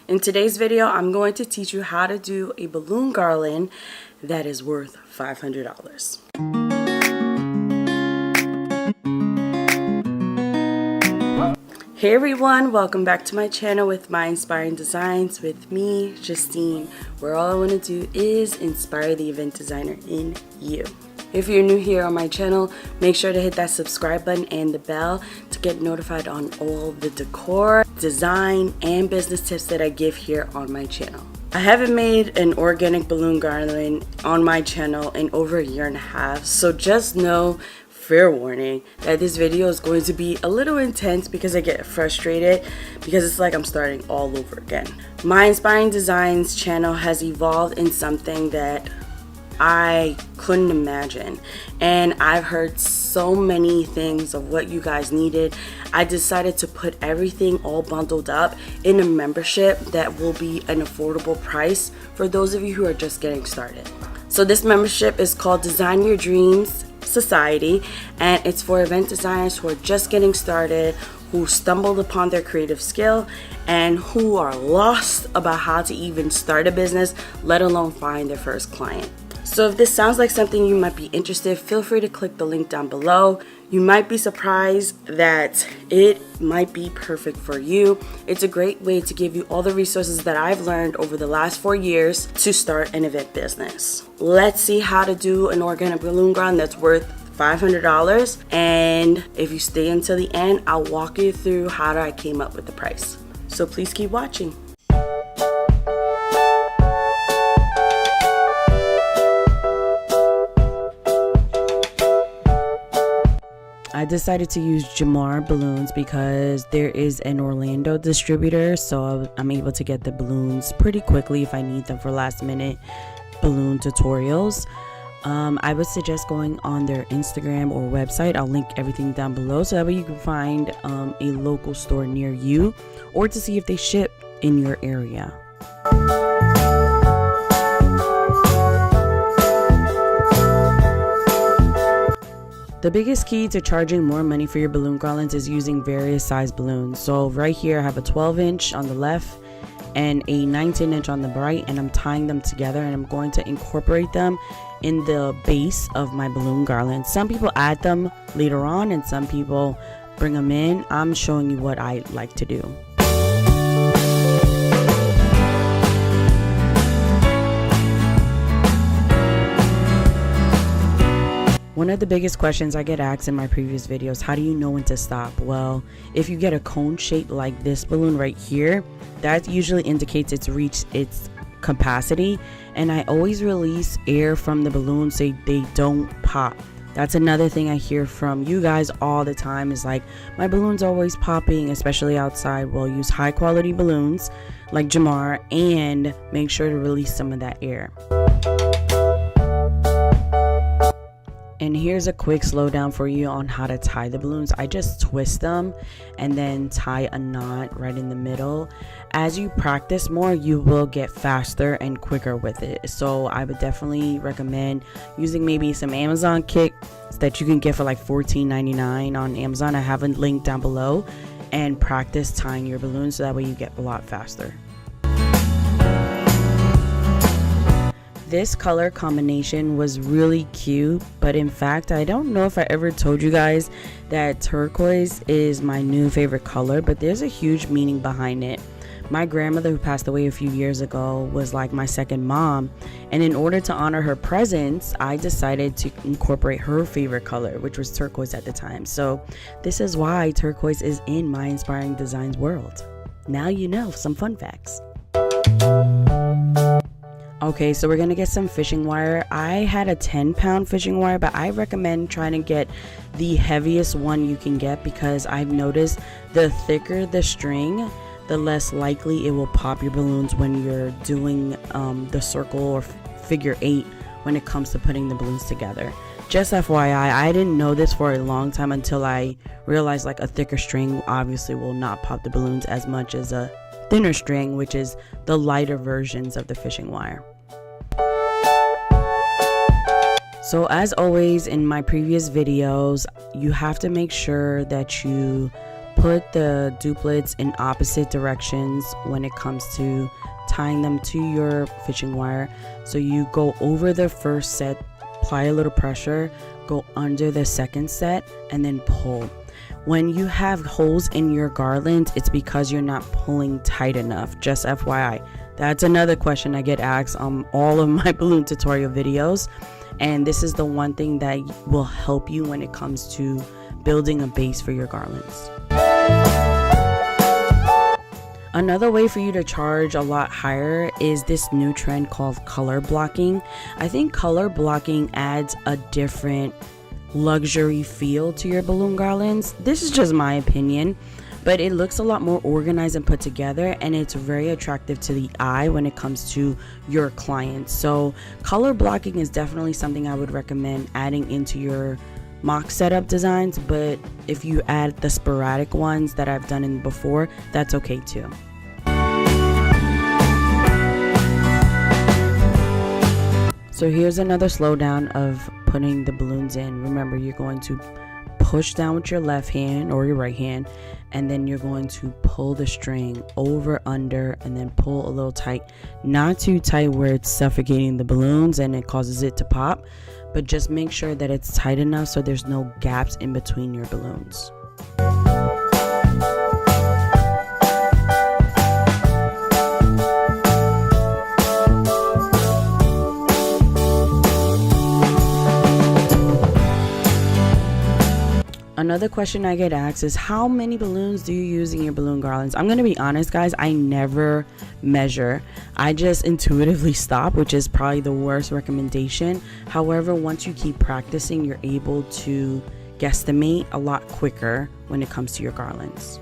In today's video, I'm going to teach you how to do a balloon garland that is worth $500. Hey everyone, welcome back to my channel with my inspiring designs with me, Justine, where all I want to do is inspire the event designer in you. If you're new here on my channel, make sure to hit that subscribe button and the bell to get notified on all the decor, design, and business tips that I give here on my channel. I haven't made an organic balloon garland on my channel in over a year and a half, so just know, fair warning, that this video is going to be a little intense because I get frustrated because it's like I'm starting all over again. My Inspiring Designs channel has evolved in something that I couldn't imagine, and I've heard so many things of what you guys needed. I decided to put everything all bundled up in a membership that will be an affordable price for those of you who are just getting started. So this membership is called Design Your Dreams Society, and it's for event designers who are just getting started, who stumbled upon their creative skill, and who are lost about how to even start a business, let alone find their first client. So if this sounds like something you might be interested, feel free to click the link down below. You might be surprised that it might be perfect for you. It's a great way to give you all the resources that I've learned over the last 4 years to start an event business. Let's see how to do an organic balloon garland that's worth $500. And if you stay until the end, I'll walk you through how I came up with the price. So please keep watching. I decided to use Jamar balloons because there is an Orlando distributor, so I'm able to get the balloons pretty quickly if I need them for last minute balloon tutorials. I would suggest going on their Instagram or website. I'll link everything down below so that way you can find a local store near you, or to see if they ship in your area. The biggest key to charging more money for your balloon garlands is using various size balloons. So right here I have a 12-inch on the left and a 19-inch on the right, and I'm tying them together and I'm going to incorporate them in the base of my balloon garland. Some people add them later on and some people bring them in. I'm showing you what I like to do. One of the biggest questions I get asked in my previous videos, how do you know when to stop? Well, if you get a cone shape like this balloon right here, that usually indicates it's reached its capacity, and I always release air from the balloon so they don't pop. That's another thing I hear from you guys all the time, is like, my balloon's always popping, especially outside. Well, use high quality balloons like Jamar and make sure to release some of that air. And here's a quick slowdown for you on how to tie the balloons. I just twist them and then tie a knot right in the middle. As you practice more, you will get faster and quicker with it. So I would definitely recommend using maybe some Amazon kits that you can get for like $14.99 on Amazon. I have a link down below, and practice tying your balloons so that way you get a lot faster. This color combination was really cute, but in fact, I don't know if I ever told you guys that turquoise is my new favorite color, but there's a huge meaning behind it. My grandmother, who passed away a few years ago, was like my second mom, and in order to honor her presence, I decided to incorporate her favorite color, which was turquoise at the time. So this is why turquoise is in my Inspiring Designs world. Now you know some fun facts. Okay, so we're gonna get some fishing wire. I had a 10-pound fishing wire, but I recommend trying to get the heaviest one you can get, because I've noticed the thicker the string, the less likely it will pop your balloons when you're doing the circle or figure 8 when it comes to putting the balloons together. Just FYI, I didn't know this for a long time until I realized like a thicker string obviously will not pop the balloons as much as a thinner string, which is the lighter versions of the fishing wire. So as always in my previous videos, you have to make sure that you put the duplets in opposite directions when it comes to tying them to your fishing wire. So you go over the first set, apply a little pressure, go under the second set, and then pull. When you have holes in your garland, it's because you're not pulling tight enough. Just FYI. That's another question I get asked on all of my balloon tutorial videos. And this is the one thing that will help you when it comes to building a base for your garlands. Another way for you to charge a lot higher is this new trend called color blocking. I think color blocking adds a different luxury feel to your balloon garlands. This is just my opinion, but it looks a lot more organized and put together, and it's very attractive to the eye when it comes to your clients. So color blocking is definitely something I would recommend adding into your mock setup designs, but if you add the sporadic ones that I've done in before, that's okay too. So here's another slowdown of putting the balloons in. Remember, you're going to push down with your left hand or your right hand, and then you're going to pull the string over, under, and then pull a little tight. Not too tight where it's suffocating the balloons and it causes it to pop, but just make sure that it's tight enough so there's no gaps in between your balloons. Another question I get asked is, how many balloons do you use in your balloon garlands? I'm going to be honest, guys, I never measure. I just intuitively stop, which is probably the worst recommendation. However, once you keep practicing, you're able to guesstimate a lot quicker when it comes to your garlands.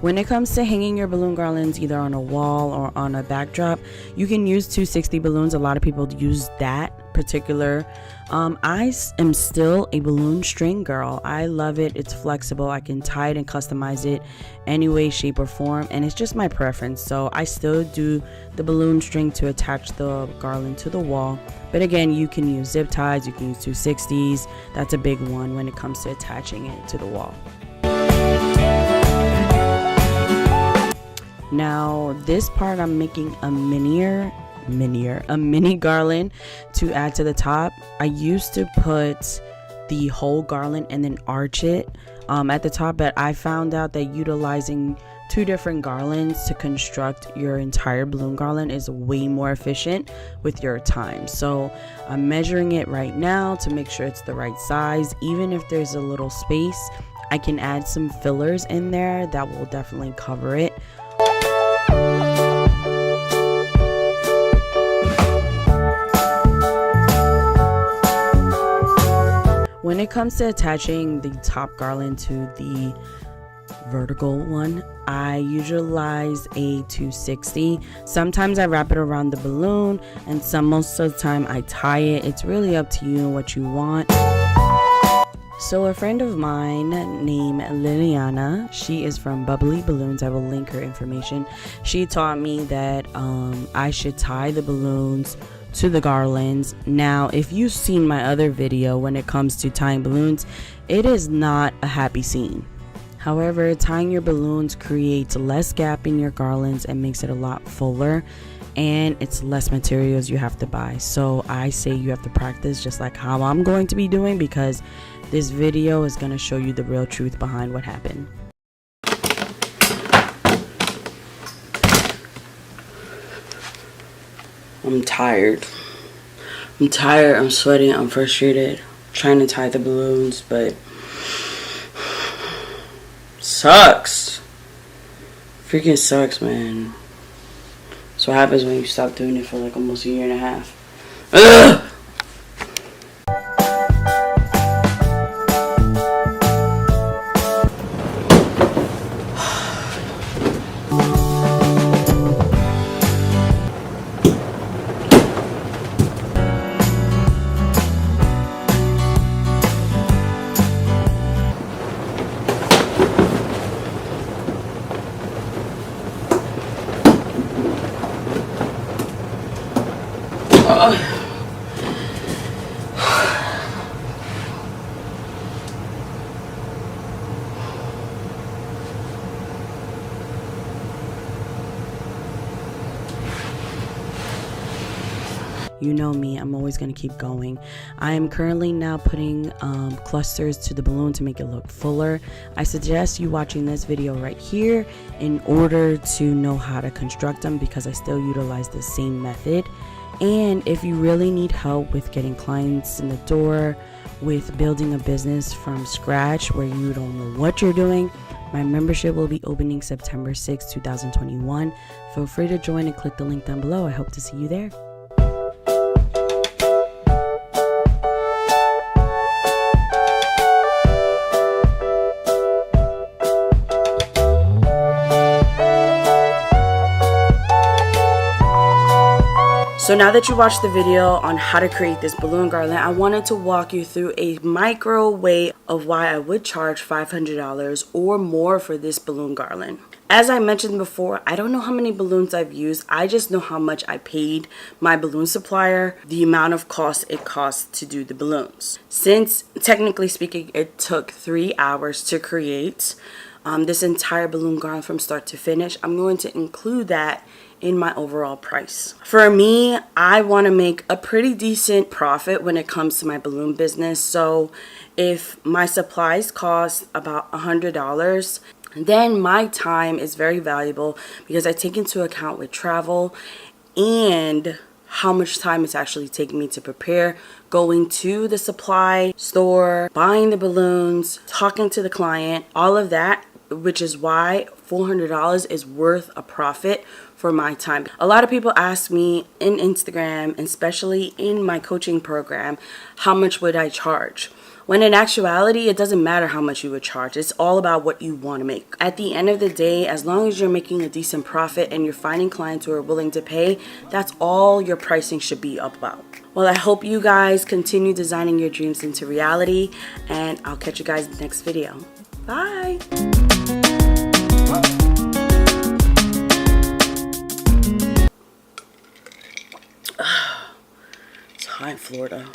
When it comes to hanging your balloon garlands either on a wall or on a backdrop, you can use 260 balloons. A lot of people use that particular. I am still a balloon string girl. I love it. It's flexible. I can tie it and customize it any way, shape, or form, and it's just my preference. So I still do the balloon string to attach the garland to the wall. But again, you can use zip ties, you can use 260s. That's a big one when it comes to attaching it to the wall. Now this part, I'm making a mini garland to add to the top. I used to put the whole garland and then arch it at the top, but I found out that utilizing two different garlands to construct your entire balloon garland is way more efficient with your time. So I'm measuring it right now to make sure it's the right size. Even if there's a little space, I can add some fillers in there that will definitely cover it. When it comes to attaching the top garland to the vertical one, I utilize a 260. Sometimes I wrap it around the balloon, and most of the time I tie it. It's really up to you what you want. So a friend of mine named Liliana, she is from Bubbly Balloons, I will link her information. She taught me that I should tie the balloons to the garlands. Now, if you've seen my other video when it comes to tying balloons, it is not a happy scene. However, tying your balloons creates less gap in your garlands and makes it a lot fuller, and it's less materials you have to buy. So I say you have to practice just like how I'm going to be doing, because this video is going to show you the real truth behind what happened. I'm tired. I'm sweating, I'm frustrated, trying to tie the balloons, but sucks. Freaking sucks, man. That's what happens when you stop doing it for like almost a year and a half. Ugh! You know me, I'm always going to keep going. I am currently now putting clusters to the balloon to make it look fuller. I suggest you watching this video right here in order to know how to construct them, because I still utilize the same method. And if you really need help with getting clients in the door, with building a business from scratch where you don't know what you're doing, my membership will be opening September 6, 2021. Feel free to join and click the link down below. I hope to see you there. So now that you watched the video on how to create this balloon garland, I wanted to walk you through a micro way of why I would charge $500 or more for this balloon garland. As I mentioned before, I don't know how many balloons I've used. I just know how much I paid my balloon supplier, the amount of cost it costs to do the balloons. Since, technically speaking, it took 3 hours to create this entire balloon garland from start to finish, I'm going to include that in my overall price. For me, I want to make a pretty decent profit when it comes to my balloon business. So if my supplies cost about $100, then my time is very valuable, because I take into account with travel and how much time it's actually taking me to prepare, going to the supply store, buying the balloons, talking to the client, all of that, which is why $400 is worth a profit for my time. A lot of people ask me in Instagram, especially in my coaching program, how much would I charge? When in actuality, it doesn't matter how much you would charge. It's all about what you want to make. At the end of the day, as long as you're making a decent profit and you're finding clients who are willing to pay, that's all your pricing should be about. Well, I hope you guys continue designing your dreams into reality, and I'll catch you guys in the next video. Bye. It's hot in Florida.